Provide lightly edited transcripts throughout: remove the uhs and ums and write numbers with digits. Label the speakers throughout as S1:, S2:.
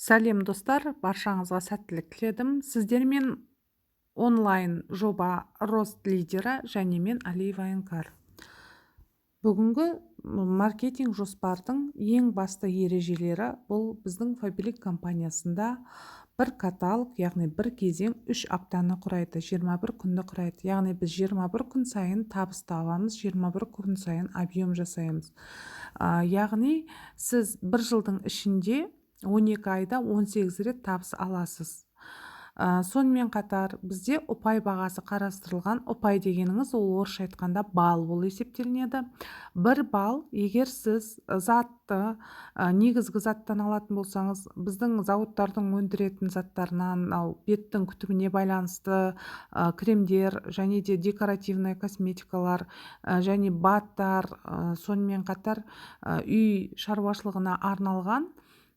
S1: Сәлем достар, баршаңызға сәттілік тіледім. Сіздермен онлайн жоба Рост лидері және мен Алиева Іңкәр. Бүгінгі маркетинг жоспардың ең басты ережелері бұл біздің Фабилик компаниясында бір каталог, яғни бір кезең 3 аптаны құрайды, 21 күнді құрайды. Яғни біз 21 күн сайын табыс табамыз, 21 күн сайын объем жасаймыз. Яғни сіз бір жылдың ішінде 12 айда 18 рет табыс аласыз. Сонымен қатар бізде ұпай бағасы қарастырылған. Ұпай дегеніңіз ол орысша айтқанда балл болып есептелінеді. 1 балл, егер сіз затты негізгі заттан алатын болсаңыз, біздің зауыттардың өндіретін заттарынан беттің күтіміне байланысты кремдер және де декоративный косметикалар және баттар, сонымен қатар үй шаруашылығына арналған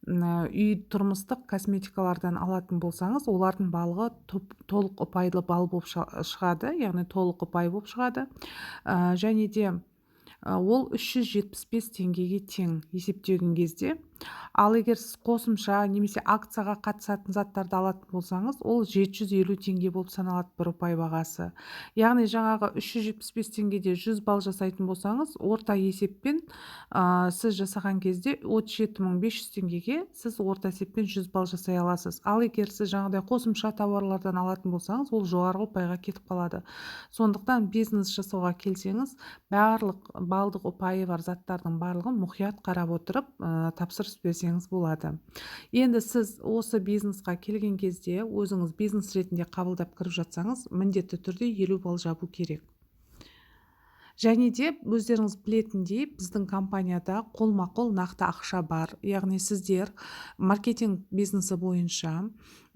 S1: үй тұрмыстық косметикалардан алатын болсаңыз, олардың балығы толық ұпайлы балл болып шығады, яғни толық ұпай болып шығады. Және де ол 375 теңгеге тең есептеген кезде. Ал егер сіз қосымша немесе акцияға қатысатын заттарды алатын болсаңыз, ол 750 теңге болып саналады бір ұпай бағасы. Яғни жаңағы 375 теңгеде 100 балл жасайтын болсаңыз, орта есеппен сіз жасаған кезде 37.500 теңгеге сіз орта есеппен 100 балл жасай аласыз. Ал егер сіз жаңағыдай қосымша тауарлардан алатын болсаңыз, ол жоғарғы ұпайға кетіп қалады. Сондықтан бизнес жасауға келсеңіз, барлық балдық ұпайы бар заттардың барлығын мұқият қарап отырып тапсырыс берсеңіз болады. Енді сіз осы бизнесқа келген кезде өзіңіз бизнес ретінде қабылдап кіріп жатсаңыз, міндетті түрде 50 балл жабу керек. Және де өздеріңіз білетіндей, біздің компанияда қолма-қол нақты ақша бар. Яғни сіздер маркетинг бизнесі бойынша,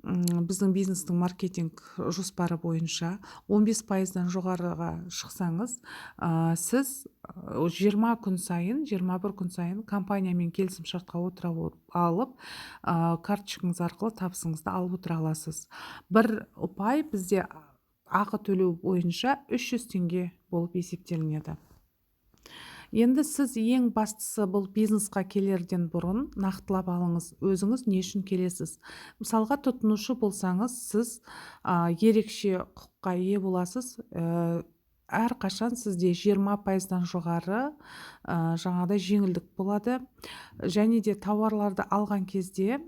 S1: біздің бизнестің маркетинг жоспары бойынша 15%-дан жоғарыға шықсаңыз, сіз 20 күн сайын, 21 күн сайын компаниямен келісімшартқа отыра алып, карточкаңыз арқылы табысыңызды алып отыра аласыз. Бір ұпай бізде ақы төлеу бойынша 300 теңге болып есептелінеді. Енді сіз ең бастысы бұл бизнесқа келерден бұрын нақтылап алыңыз, өзіңіз не үшін келесіз. Мысалға тұтынушы болсаңыз, сіз ерекше құқыққа ие боласыз. Әрқашан сізде 20%-дан жоғары жаңағыдай жеңілдік болады. Және де тауарларды алған кезде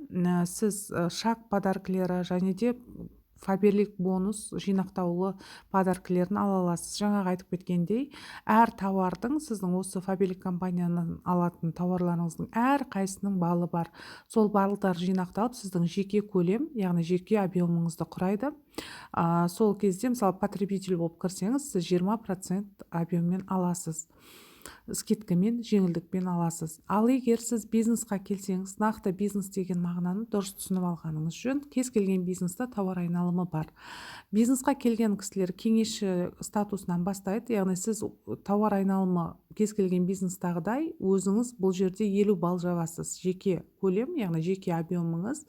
S1: сіз шаг подаркілері және де Фабилик бонус жинақтаулы подаркілерін ала аласыз. Жаңағы айтып кеткендей, әр тауардың сіздің осы Фабилик компанияның алатын тауарларыңыздың әр қайсының балы бар. Сол баллдар жинақталып, сіздің жеке көлем, яғни жеке объемыңызды құрайды. Сол кезде, мысалы, потребитель болып кірсеңіз, сіз 20% объеммен аласыз. Скидкамен, жеңілдікпен аласыз. Ал егер сіз бизнесқа келсеңіз, нақты бизнес деген мағынаны дұрыс түсініп алғаныңыз жөн. Кез келген бизнесте тауар айналымы бар. Бизнесқа келген кісілер кеңесші статусынан бастайды, яғни сіз тауар айналымы кез келген бизнестағыдай өзіңіз бұл жерде 50 балл жабасыз. Жеке көлем, яғни жеке объемыңыз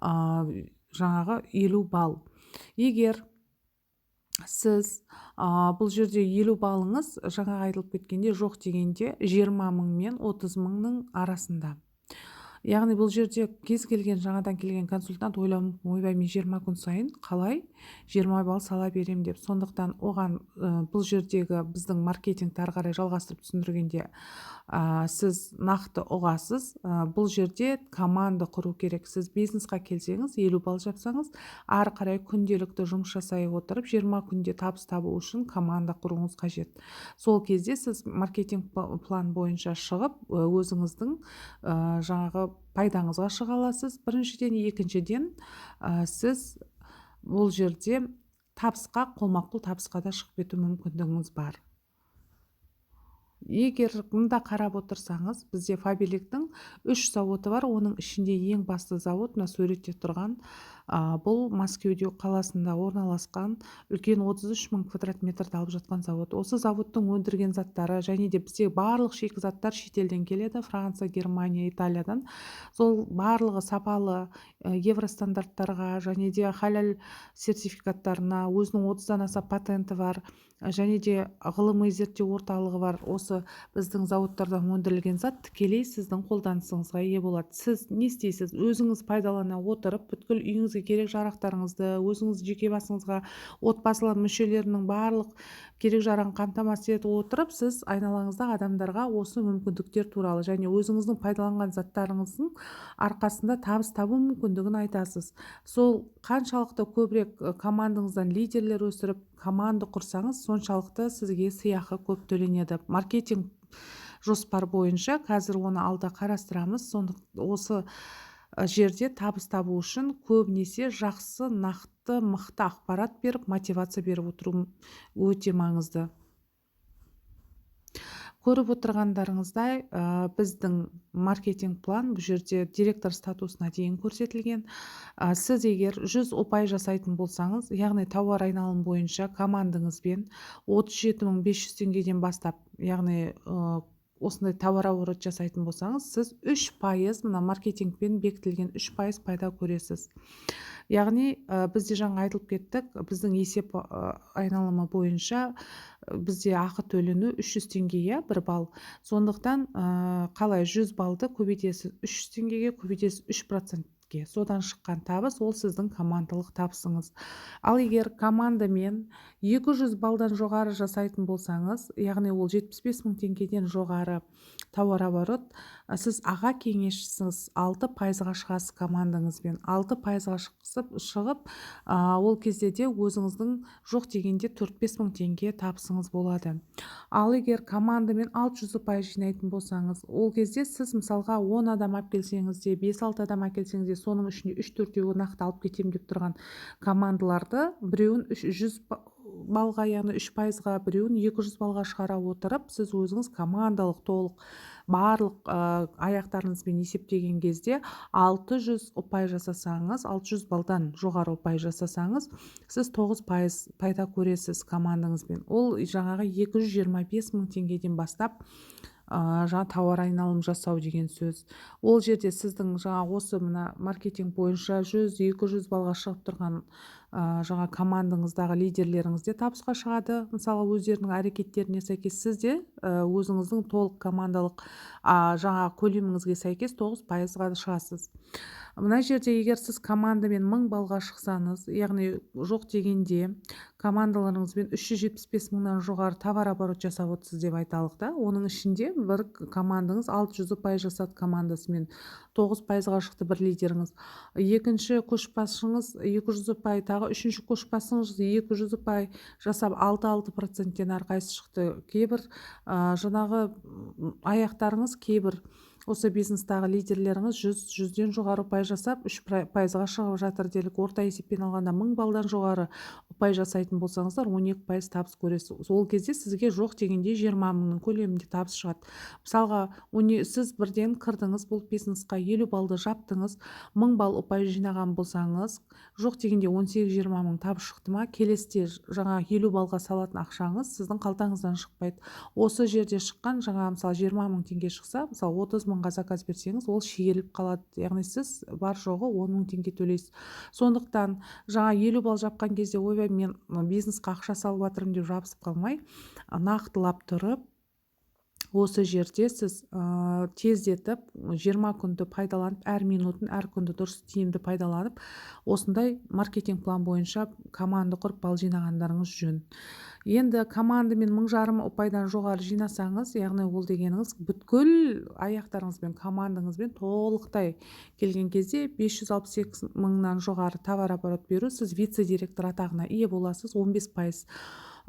S1: жаңағы 50 балл. Егер сіз бұл жерде 50 балыңыз жаңа айтылып кеткенде жоқ дегенде 20 мың мен 30 мыңның арасында. Яғни бұл жерде кез келген жаңадан келген консультант ойбай мен 20 күн сайын қалай 20 балл сала берем деп. Сондықтан оған бұл жердегі біздің маркетингті ары қарай жалғастырып түсіндіргенде сіз нақты ұғасыз. Бұл жерде команда құру керек. Сіз бизнесқа келсеңіз, 50 балл жапсаңыз, ары қарай күнделікті жұмыс жасай отырып 20 күнде табыс табу үшін команда құруыңыз қажет. Сол кезде сіз маркетинг план бойынша шығып, өзіңіздің жаңағы пайдаңызға шыға аласыз. Біріншіден, екіншіден, сіз бұл жерде табысқа, қолма-қол табысқа да шығып кету мүмкіндігіңіз бар. Егер мұнда қарап отырсаңыз, бізде Фабиликтің 3 зауыты бар. Оның ішінде ең басты зауыт, мына суретте тұрған, бұл Мәскеуде қаласында орналасқан үлкен 33 мың квадрат метрді алып жатқан зауыт. Осы зауыттың өндірген заттары және де бізде барлық шикізаттар шетелден келеді, Франция, Германия, Италиядан. Сол барлығы сапалы евростандарттарға және де халал сертификаттарына, өзінің 30-дан аса патенті бар, және де ғылыми зерттеу орталығы бар. Осы осы біздің зауыттардан өндірілген зат тікелей сіздің қолданысыңызға ие болады. Сіз не істейсіз? Өзіңіз пайдалана отырып, бүткіл үйіңізге керек жарақтарыңызды, өзіңіз жеке басыңызға, отбасылы мүшелерінің барлық керек жарағын қамтамасыз етіп отырып, сіз айналаңыздағы адамдарға осы мүмкіндіктер туралы және өзіңіздің пайдаланған заттарыңыздың арқасында табыс табу мүмкіндігін айтасыз. Сол қаншалықты көбірек командаңыздан лидерлер өсіріп, команда құрсаңыз, соншалықты сізге сыйақы көп төленеді. Маркетинг жоспар бойынша қазір оны алда қарастырамыз. Осы жерде табыс табу үшін көбінесе жақсы, нақты, мықты ақпарат беріп, мотивация беріп отыру өте маңызды. Көріп отырғандарыңыздай, біздің маркетинг план бұл жерде директор статусына дейін көрсетілген. Сіз егер 100 ұпай жасайтын болсаңыз, яғни тауар айналым бойынша командаңызбен 37.500 теңгеден бастап, яғни осындай тауар оборот жасайтын болсаңыз, сіз 3% мына маркетингпен бекітілген 3% пайда көресіз. Яғни бізде жаңа айтылып кеттік, біздің есеп айналымы бойынша бізде ақы төлену 300 теңгеге 1 балл. Сондықтан қалай 100 баллды көбейтесіз 300 теңгеге, көбейтесіз 3%. Содан шыққан табыс ол сіздің командалық табысыңыз. Ал егер командамен 200 балдан жоғары жасайтын болсаңыз, яғни ол 75.000 теңгеден жоғары тауар оборот, сіз аға кеңесшісіз 6%-ға шығасыз командаңызбен. 6%-ға шығып, ол кезде де өзіңіздің жоқ дегенде 4-5 мың теңге табысыңыз болады. Ал егер командамен 600 ұпай жинайтын болсаңыз, ол кезде сіз мысалға 10 адам әкелсеңіз де, 5-6 адам әкелсеңіз де, соның ішінде 3-4-еуі нақты алып кетем деп тұрған командаларды біреуін 100 балға, яғни 3%-ға, біреуін 200 балға шығара отырып, сіз өзіңіз командалық толық барлық аяқтарыңызбен есептеген кезде 600 ұпай жасасаңыз, 600 балдан жоғары ұпай жасасаңыз, сіз 9% пайда көресіз командаңызбен. Ол жаңағы 225 мың теңгеден бастап жаңа тауар айналым жасау деген сөз. Ол жерде сіздің жаңа осы мына маркетинг бойынша 100-200 балға шығып тұрған жаңа командаңыздағы лидерлеріңіз де табысқа шығады. Мысалы өздерінің әрекеттеріне сәйкес сіз де өзіңіздің толық командалық жаңа көлеміңізге сәйкес 9%-ға шығасыз. Мына жерде егер сіз командамен 1000 балға шықсаңыз, яғни жоқ дегенде командаларыңызбен 375 мыңнан жоғары товар оборот жасап отырсыз деп айталық та. Оның ішінде бір командаңыз 600 ұпай жасады командасымен, 9%-ға шықты бір лидеріңіз. Екінші көшбасшыңыз 200 ұпай, тағы үшінші көшбасшыңыз 200 ұпай жасап 6-6%-тен әрқайсысы шықты. Кейбір жаңағы аяқтарыңыз, кейбір осы бизнестағы лидерлеріңіз 100-ден жоғары ұпай жасап 3%-ға шығып жатыр делік. Орта есеппен алғанда 1000 балдан жоғары ұпай жасайтын болсаңыздар 12% табыс көресіз. Ол кезде сізге жоқ дегенде 20 мыңның көлемінде табыс шығады. Мысалға, сіз бірден кірдіңіз, бұл бизнесқа 50 балды жаптыңыз, 1000 бал ұпай жинаған болсаңыз, жоқ дегенде 18-20 мың табыс шықты ма, келесіде жаңа 50 балға салатын ақшаңыз сіздің қалтаңыздан шықпайды. Осы жерде шыққан жаңа мысалы 20 мың теңге шықса, мысалы 30 мыңға заказ берсеңіз, ол шиеліп қалады. Яғни сіз бар жоғы 10 мың теңге төлейсіз. Сондықтан жаңа 50 бал жапқан кезде ойбай мен бизнесқа ақша салып жатырмын деп жабысып қалмай, нақтылап тұрып, осы жерде сіз тездетіп 20 күнді пайдаланып, әр минутын, әр күнді дұрыс тиімді пайдаланып, осындай маркетинг план бойынша команда құрып бал жинағандарыңыз жөн. Енді командамен 1500 ұпайдан жоғары жинасаңыз, яғни ол дегеніңіз бүткіл аяқтарыңызбен, командаңызбен толықтай келген кезде 568 мыңнан жоғары товар оборот беру, сіз вице-директор атағына ие боласыз, 15%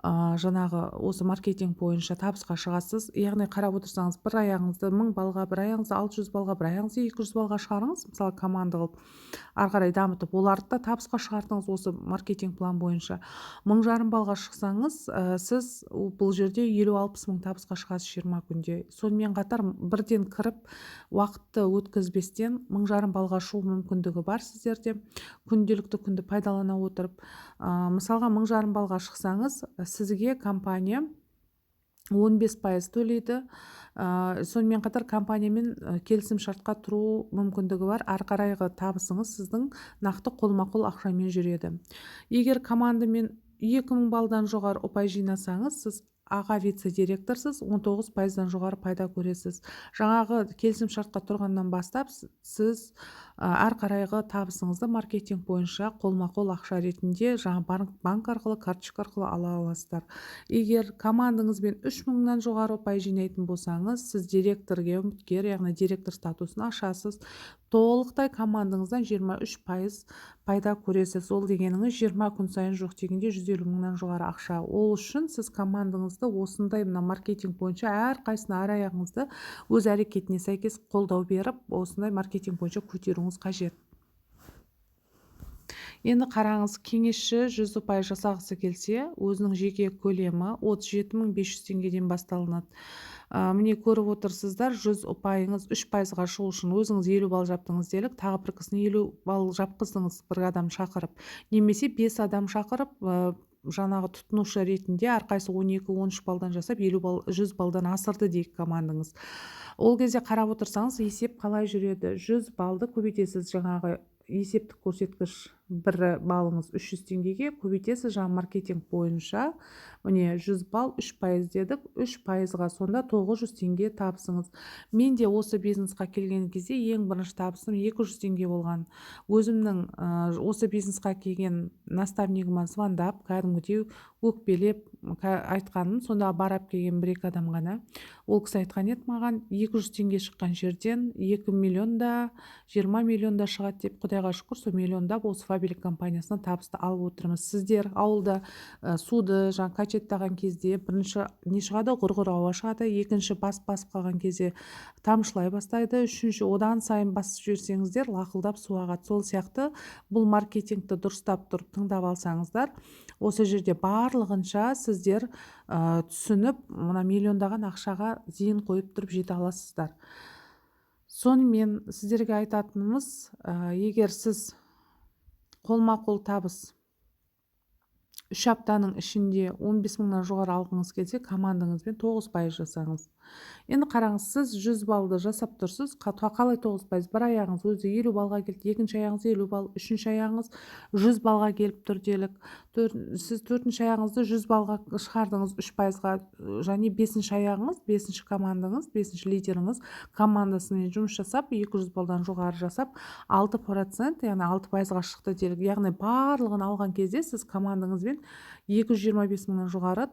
S1: жаңағы осы маркетинг бойынша табысқа шығасыз. Яғни қарап отырсаңыз, бір аяғыңызды 1000 балға, бір аяғыңызды 600 балға, бір аяғыңызды 200 балға шығарыңыз, мысалы команда қылып ары қарай дамытып, оларды да табысқа шығартыңыз осы маркетинг план бойынша. 1500 балға шықсаңыз, сіз бұл жерде 50-60 мың табысқа шығасыз 20 күнде. Сонымен қатар бірден кіріп уақытты өткізбестен 1500 балға шығу мүмкіндігі бар сіздерде. Күнделікті күнді пайдалана отырып, мысалға 1500 балға шықсаңыз, сізге компания 15% төлейді. Сонымен қатар компаниямен келісім шартқа тұру мүмкіндігі бар. Ары қарайғы табысыңыз сіздің нақты қолма-қол ақшамен жүреді. Егер командамен 2000 балдан жоғары ұпай жинасаңыз, сіз аға вице-директорсыз, 19%-дан жоғары пайда көресіз. Жаңағы келісімшартқа тұрғаннан бастап сіз ар қарайғы табысыңызды маркетинг бойынша қолма-қол ақша ретінде жаңа банк арқылы, карточка арқылы ала аласыздар. Егер командаңызбен 3000-нан жоғары ұпай жинайтын болсаңыз, сіз директорге үміткер, яғни директор статусын ашасыз. Толықтай командаңыздан 23% пайда көресіз. Ол дегеніңіз 20 күн сайын жоқ дегенде 150 мыңнан жоғары ақша. Ол үшін сіз командаңызды осындай маркетинг бойынша әрқайсына ар аяғыңызды өз әрекетіне сәйкес қолдау беріп, осындай маркетинг бойынша көтеруіңіз қажет. Енді қараңыз, кеңесші 100 ұпай жасағысы келсе, өзінің жеке көлемі 37.500 теңгеден басталынады. Міне көріп отырсыздар, 100 ұпайыңыз 3%-ға шығу үшін өзіңіз 50 балл жаптыңыз делік, тағы бір кісіні 50 балл жапқыздыңыз, бір адам шақырып, немесе 5 адам шақырып, жаңағы тұтынушы ретінде әрқайсы 12-13 балдан жасап 100 балдан асырды дейік командаңыз. Ол кезде қарап отырсаңыз, есеп қалай жүреді? 100 балды көбейтесіз, жаңағы есептік көрсеткіш бір балыңыз 300 теңгеге көбейтесіз, жаңа маркетинг бойынша міне 100 балл 3% дедік, 3%-ға сонда 900 теңге табысыңыз. Мен де осы бизнесқа келген кезде ең бірінші табысым 200 теңге болған. Өзімнің осы бизнесқа келген наставнигіма звондап, кәдімгідей өкпелеп айтқаным, сонда барап келген бір-екі адам ғана. Ол кісі айтқан еді маған, 200 теңге шыққан жерден 2 миллионда 20 миллионда шығады деп, құдайға шүкір, сол миллиондап осы Фабилик компаниясынан табысты алып отырмыз. Сіздер ауылда суды качеттаған кезде бірінші не шығады? Құрғыр ауа шығады, екінші басып қалған кезде тамшылай бастайды, үшінші одан сайын басып жіберсеңіздер лақылдап су ағады. Сол сияқты бұл маркетингті дұрыстап тұрып тыңдап алсаңыздар, осы жерде барлығынша сіздер түсініп, мына миллиондаған ақшаға зейін қойып тұрып жете аласыздар. Сонымен сіздерге айтатынымыз, егер сіз қолма-қол табыс 3 аптаның ішінде 15 мыңнан жоғары алғыңыз келсе, командаңызбен 9% жасаңыз. Енді қараңыз, сіз 100 балды жасап тұрсыз, қалай 9%? Бір аяғыңыз өзі 50 балға келді, екінші аяғыңыз 50 бал, үшінші аяғыңыз 100 балға келіп тұр делік. Сіз төртінші аяғыңызды 100 балға шығардыңыз 3%-ға, және бесінші аяғыңыз, бесінші командаңыз, бесінші лидеріңіз командасымен жұмыс жасап, 200 балдан жоғары жасап, 6%, яғни 6%-ға шықты делік. Яғни барлығын алған кезде сіз командаңызбен 225 мыңнан жоғары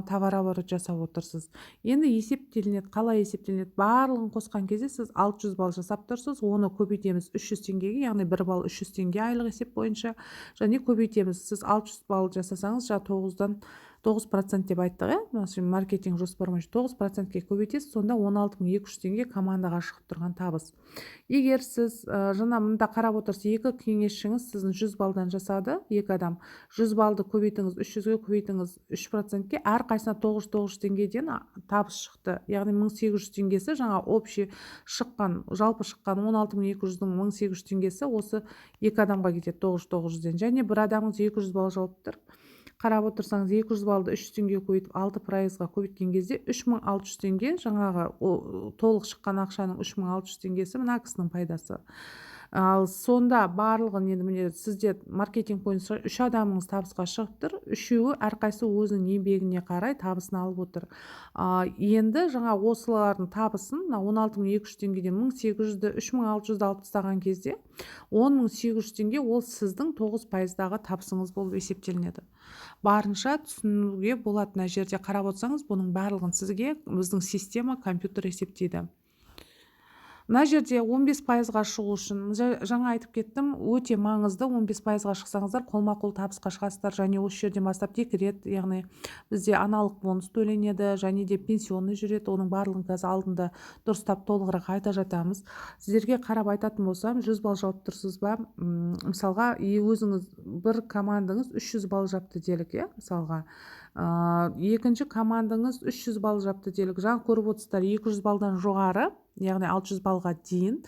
S1: товар оборот жасап отырсыз. Енді есептелінеді, қалай есептелінеді? Барлығын қосқан кезде сіз 600 балл жасап тұрсыз, оны көбейтеміз 300 теңгеге, яғни 1 балл 300 теңге айлық есеп бойынша, және көбейтеміз. Сіз 600 балл жасасаңыз, 9% деп айттық, маркетинг жоспар бойынша 9%-ке көбейтесіз, сонда 16.200 теңге командаға шығып тұрған табыс. Егер сіз жаңа мында қарап отырсыз, екі кеңесшіңіз сіздің 100 балдан жасады, екі адам 100 балды көбейтіңіз, 300-ге көбейтіңіз 3%-ке, әрқайсына 900 теңгеден табыс шықты. Яғни 1800 теңгесі жаңа общий шыққан, жалпы шыққан 16.200-дің 1800 теңгесі осы екі адамға кетеді 900-ден. Және бір адамыңыз 200 балл жауып тұр. Қарап отырсаңыз, 200 балды 300 теңге көбейтіп 6%-ға көбейткен кезде 3600 теңге, жаңағы толық шыққан ақшаның 3600 теңгесі мына кісінің пайдасы. Ал сонда барлығын енді міне сізде маркетинг бойынша 3 адамыңыз табысқа шығып тұр, үшеуі әрқайсысы өзінің еңбегіне қарай табысын алып отыр. Енді жаңа осылардың табысын 16.200 теңгеден 1800-ді 3600-ді алып тастаған кезде 10.800 теңге ол сіздің 9%-дағы табысыңыз болып есептелінеді. Барынша түсінуге болады. Мына жерде қарап отырсаңыз, бұның барлығын сізге біздің система, компьютер есептейді. Мына жерде 15%-ға шығу үшін, жаңа айтып кеттім, өте маңызды. 15%-ға шықсаңыздар, қолма-қол табысқа шығасыздар, және осы жерден бастап декрет, яғни бізде аналық бонус төленеді, және де пенсионный жүреді. Оның барлығын қазір алдында дұрыстап толығырақ айта жатамыз. Сіздерге қарап айтатын болсам, 100 балл жауып тұрсыз ба? Мысалға, өзіңіз бір командаңыз 300 балл жапты делік, мысалға. Екінші командаңыз 300 балл жапты делік. Жаңа көріп отырсыздар, 200 балдан жоғары, яғни 600 балға дейін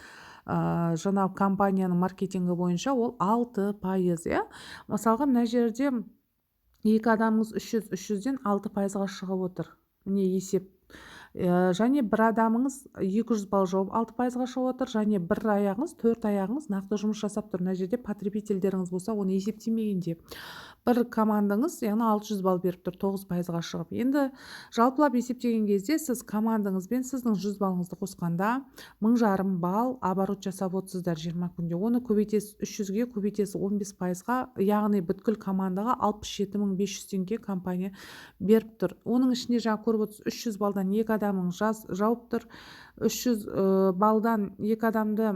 S1: жаңа компанияның маркетингі бойынша ол 6%. Мысалға, мына жерде екі адамыңыз 300-ден 6%-ға шығып отыр. Міне есеп. және бір адамыңыз 200 балл жауып 6%-ға шығып отыр, және бір аяғыңыз 4 аяғыңыз нақты жұмыс жасап тұр. Мына жерде потребительдеріңіз болса, оны есептемегенде бір командаңыз яғни 600 балл беріп тұр 9%-ға шығып. Енді жалпылап есептеген кезде сіз командаңызбен сіздің 100 баллыңызды қосқанда 1050 балл оборот жасап отырсыздар 20 күнде. Оны көбейтесіз 300-ге, көбейтесіз 15%-ға, яғни бүткіл командаға 67.500 теңге компания беріп тұр. Оның ішінде жаңа көріп отырсыз 300 балдан 2 адамың жауып тұр. 300 балдан 2 адамды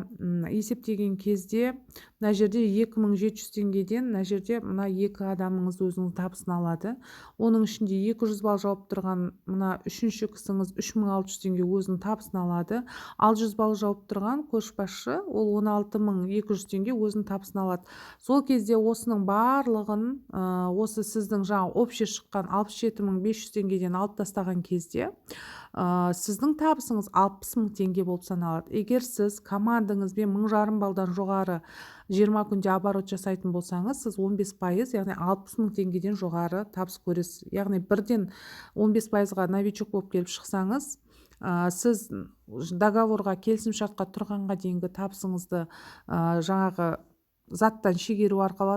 S1: есептеген кезде мына жерде 2700 теңгеден мына жерде мына 2 адамыңыз өзіңіз табысын алады. Оның ішінде 200 балл жауып тұрған мына үшінші кісіңіз 3600 теңге өзінің табысын алады. 100 балл жауып тұрған көшбасшы ол 16200 теңге өзінің табысын алады. Сол кезде осының барлығын осы сіздің жаңа общий шыққан 67500 теңгеден алып тастаған кезде сіздің табысыңыз 60.000 теңге болып саналады. Егер сіз командаңызбен 1050 балдан жоғары 20 күнде оборот жасайтын болсаңыз, сіз 15%, яғни 60.000 теңгеден жоғары табыс көресіз. Яғни бірден 15%-ға новичок болып келіп шықсаңыз, сіз договорға, келісім шартқа тұрғанға дейінгі табысыңызды жаңағы заттан шегеру арқылы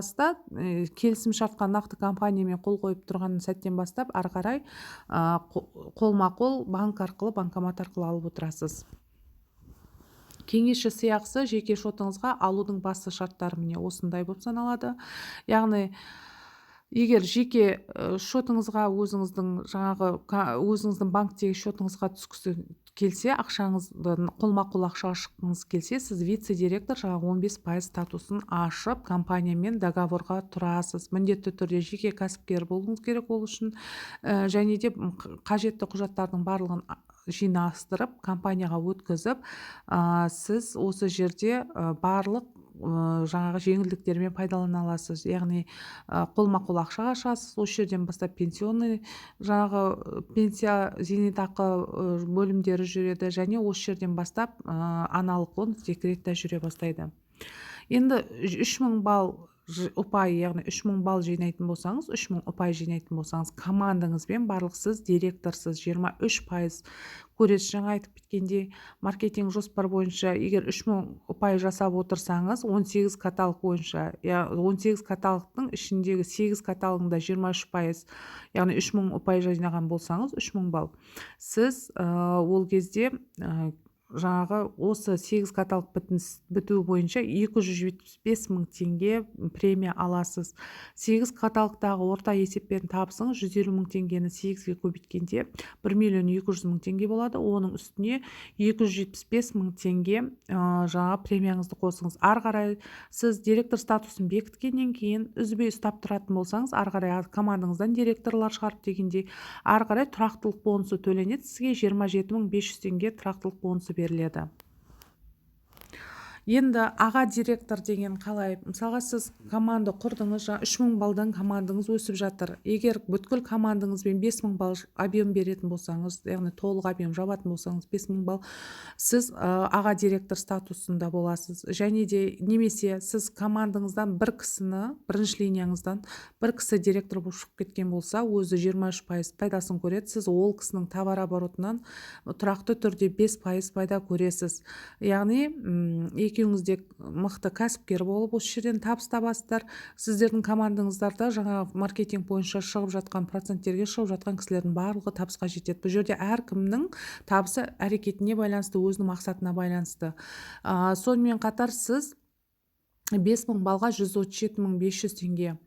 S1: келісім шартқа нақты компаниямен қол қойып тұрған сәттен бастап ары қарай қолма-қол банк арқылы, банкомат арқылы алып отырасыз. Кеңесші сыйақысы жеке шотыңызға алудың басты шарттары міне осындай болып саналады. Яғни егер жеке шотыңызға өзіңіздің банктегі шотыңызға түскісі келсе, ақшаңызды қолма-қол ақшаға шыққыңыз келсе, сіз вице-директор 15% статусын ашып, компаниямен договорға тұрасыз. Міндетті түрде жеке кәсіпкер болуыңыз керек ол үшін, және де қажетті құжаттардың барлығын жинастырып, компанияға өткізіп, сіз осы жерде барлық жаңағы жеңілдіктермен пайдалана аласыз. Яғни қолма-қол ақшаға шығасыз, осы жерден бастап пенсионный жаңағы пенсия зейнетақы бөлімдері жүреді, және осы жерден бастап аналық фонд декретте жүре бастайды. Енді 3000 балл ұпай, яғни 3000 балл жинайтын болсаңыз, 3000 ұпай жинайтын болсаңыз, командаңызбен барлық сіз директорсыз 23% көресіз. Жаңа айтып кеткендей, маркетинг жоспар бойынша егер 3000 ұпай жасап отырсаңыз, 18 каталог бойынша, 18 каталогтың ішіндегі 8 каталогында 23%, яғни 3000 ұпай жинаған болсаңыз, 3000 балл, сіз ол кезде жаңағы осы 8 каталог бітуі бойынша 275.000 теңге премия аласыз. 8 каталогтағы орта есеппен табысыңыз 150.000 теңгені 8-ге көбейткенде 1.200.000 теңге болады. Оның үстіне 275.000 теңге жаңа премияңызды қосыңыз. Ары қарай сіз директор статусын бекіткеннен кейін үзбей ұстап тұратын болсаңыз, ары қарай командаңыздан директорлар шығарып дегенде, ары қарай тұрақтылық бонусы төленеді. Сізге 27.500 теңге тұрақтылық бонусы беріледі. Енді аға директор деген қалай? Мысалға сіз команда құрдыңыз, 3000 балдан командаңыз өсіп жатыр. Егер бүткіл командаңызбен 5000 балл объем беретін болсаңыз, яғни толық объем жабатын болсаңыз 5000 балл, сіз аға директор статусында боласыз. Және де немесе сіз командаңыздан бір кісіні, бірінші линияңыздан бір кісі директор болып шығып кеткен болса, өзі 23% пайдасын көреді. Сіз ол кісінің товар оборотынан тұрақты түрде 5% пайда көресіз. Яғни екеуіңіз де мықты кәсіпкер болып осы жерден табыс табасыздар. Сіздердің командаңыздарда жаңа маркетинг бойынша шығып жатқан проценттерге шығып жатқан кісілердің барлығы табысқа жетеді. Бұл жерде әркімнің табысы әрекетіне байланысты, өзінің мақсатына байланысты. Сонымен қатар сіз 5000 балға 137.500 теңге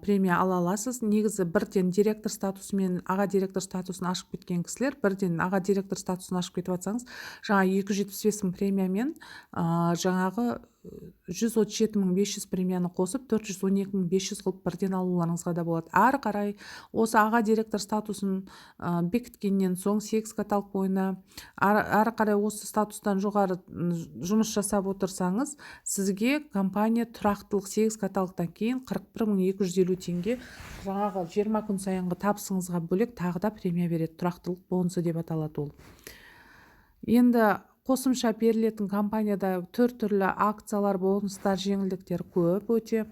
S1: премия ала аласыз. Негізі бірден директор статусы мен аға директор статусын ашып кеткен кісілер, бірден аға директор статусын ашып кетіп жатсаңыз, жаңа 275.000 премиямен жаңағы 137.500 премияны қосып 412.500 қылып бірден алуларыңызға да болады. Ары қарай осы аға директор статусын бекіткеннен соң 8 каталог бойына ары қарай осы статустан жоғары жұмыс жасап отырсаңыз, сізге компания тұрақтылық 8 каталогтан кейін 41.250 теңге жаңағы 20 күн сайынғы табысыңызға бөлек тағы да премия береді. Тұрақтылық бонусы деп аталады ол. Енді қосымша берілетін компанияда 4 түрлі акциялар, бонустар, жеңілдіктер көп өте.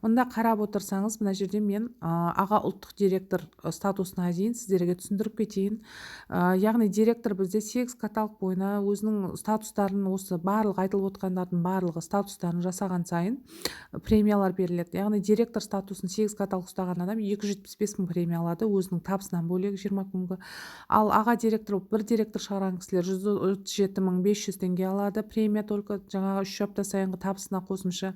S1: Мында қарап отырсаңыз, мына жерде мен аға ұлттық директор статусына дейін сіздерге түсіндіріп кетейін. Яғни директор бізде 8 каталог бойына өзінің статустарын, осы барлық айтылып отқандардың барлығы статустарын жасаған сайын премиялар беріледі. Яғни директор статусын 8 каталог ұстаған адам 275 мың премия алады, өзінің табысынан бөлек 20 күнгі. Ал аға директор, бір директор шығарған кісілер 137 мың 500 теңге алады премия, только жаңағы 3 апта сайынғы табысына қосымша.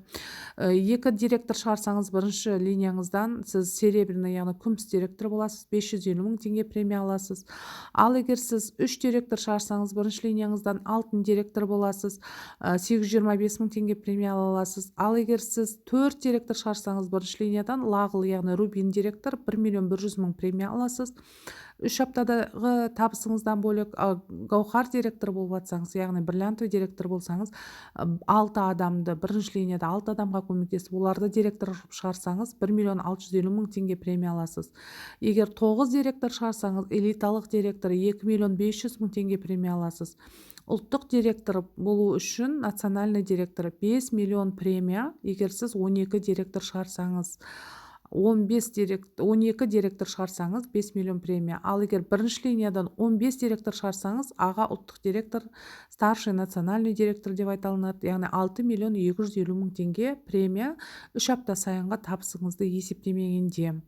S1: 2 директор шығарсаңыз, бірінші линияңыздан сіз серебряный, яғни күміс директор боласыз, 550 мың теңге премия аласыз. Ал егер сіз 3 директор шығарсаңыз, бірінші линияңыздан алтын директор боласыз, 825 мың теңге премия аласыз. Ал егер сіз 4 директор шығарсаңыз, бірінші линиядан лағыл, яғни рубин директор 1 миллион 100 мың премия аласыз. 3 аптадағы табысыңыздан бөлек гауһар директор болып жатсаңыз, яғни бриллиантовый директор болсаңыз, 6 адамды, бірінші линияда 6 адамға көмектесіп, оларды директор шығарсаңыз, 1 миллион 650 мың теңге премия аласыз. Егер 9 директор шығарсаңыз, элиталық директор 2 миллион 500 мың теңге премия аласыз. Ұлттық директор болу үшін национальный директор 5 миллион премия, егер сіз 12 директор шығарсаңыз. 12 директор шығарсаңыз 5 миллион премия. Ал егер бірінші линиядан 15 директор шығарсаңыз, аға ұлттық директор, старший национальный директор деп айтылынады. Яғни 6 миллион 250 мың теңге премия 3 апта сайынғы табысыңызды есептемегенде.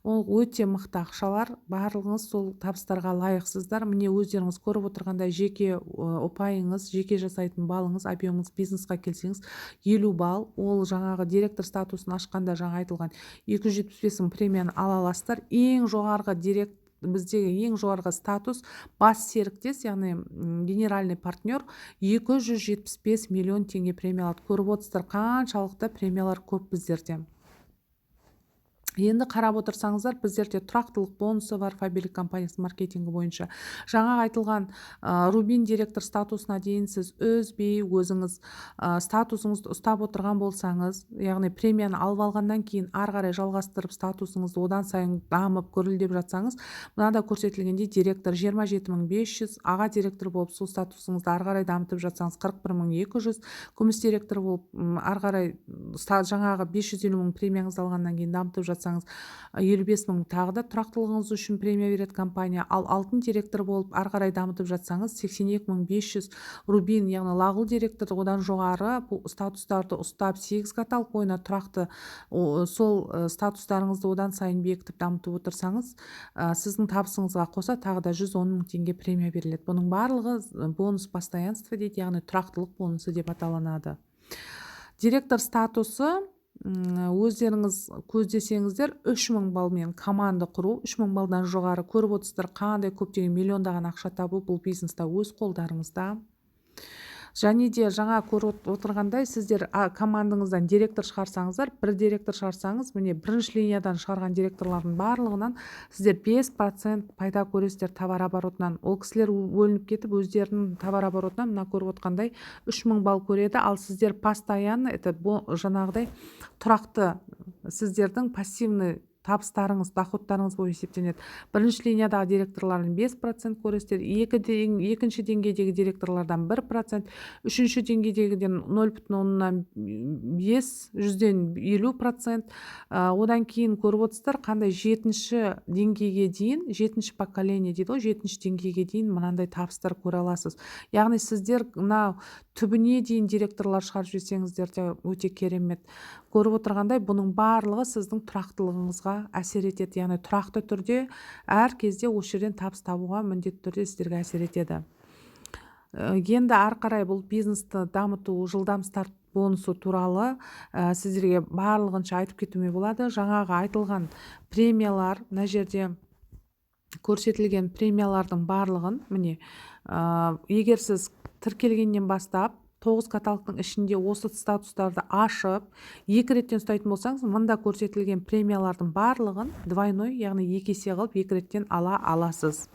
S1: Ол өте мықты ақшалар, барлығыңыз сол табыстарға лайықсыздар. Міне өздеріңіз көріп отырғандай жеке ұпайыңыз, жеке жасайтын балыңыз, объемыңыз бизнесқа келсеңіз 50 балл, ол жаңағы директор статусын ашқанда жаңа айтылған 275 мың премияны ала аласыздар. Ең жоғарғы біздегі ең жоғарғы статус бас серіктес, яғни генеральный партнер 275 миллион теңге премия алады. Көріп отырсыздар, қаншалықты премиялар көп біздерде. Енді қарап отырсаңыздар, біздерде тұрақтылық бонусы бар Фаберлик компаниясы маркетингі бойынша. Жаңа айтылған рубин директор статусына дейін сіз үзбей өзіңіз статусыңызды ұстап отырған болсаңыз, яғни премияны алып алғаннан кейін ары қарай жалғастырып статусыңызды одан сайын дамып гүрілдеп жатсаңыз, мынада көрсетілгенде директор 27 мың 500, аға директор болып сол статусыңызды ары қарай дамытып жатсаңыз 41 мың 200, күміс директор болып ары қарай жаңағы 550 мың премияңызды алғаннан кейін дамытып жатсаңыз 55 мың тағы да тұрақтылығыңыз үшін премия береді компания. Ал алтын директор болып ары қарай дамытып жатсаңыз 82 мың 500 рубин, яғни лағыл директор, одан жоғары бұл статустарды ұстап 8 каталог бойына тұрақты сол статустарыңызды одан сайын бекітіп дамытып отырсаңыз, сіздің табысыңызға қоса тағы да 110 мың теңге премия беріледі. Бұның барлығы бонус постоянства дейді, яғни тұрақтылық бонусы деп аталынады. Директор статусы өздеріңіз көздесеңіздер 3000 балмен команда құру, 3000 балдан жоғары көріп отырсыздар, қандай көптеген миллиондаған ақша табу бұл бизнеста өз қолдарыңызда. Және де жаңа көріп отырғандай, сіздер командаңыздан директор шығарсаңыздар, бір директор шығарсаңыз, міне бірінші линиядан шығарған директорлардың барлығынан сіздер 5% пайда көресіздер товар оборотынан. Ол кісілер бөлініп кетіп, өздерінің товар оборотынан мына көріп отырғандай 3000 балл көреді, ал сіздер постоянно, это жаңағыдай тұрақты сіздердің пассивный табыстарыңыз, доходтарыңыз болып есептенеді. Бірінші линиядағы директорлардың 5% көресіздер, екінші деңгейдегі директорлардан 1%, үшінші деңгейдегіден 0,5, жүзден 50%, одан кейін көріп отырсыздар, қандай жетінші деңгейге дейін, жетінші поколение дейді, жетінші деңгейге дейін мынандай табыстар көре аласыз. Яғни сіздер түбіне дейін директорлар шығарып жіберсеңіздер де өте керемет. Көріп отырғандай, бұның барлығы сіздің тұрақтылығыңызға әсер етеді. Яғни тұрақты түрде әр кезде осы жерден табыс табуға міндетті түрде сіздерге әсер етеді. Енді ары қарай бұл бизнесті дамыту жылдам старт бонусы туралы сіздерге барлығынша айтып кетуіме болады. Жаңағы айтылған премиялар, мына жерде көрсетілген премиялардың барлығын, міне, егер сіз тіркелгеннен бастап 9 каталогтың ішінде осы статустарды ашып, 2 реттен ұстайтын болсаңыз, мында көрсетілген премиялардың барлығын двойной, яғни 2 есе қылып 2 реттен ала аласыз.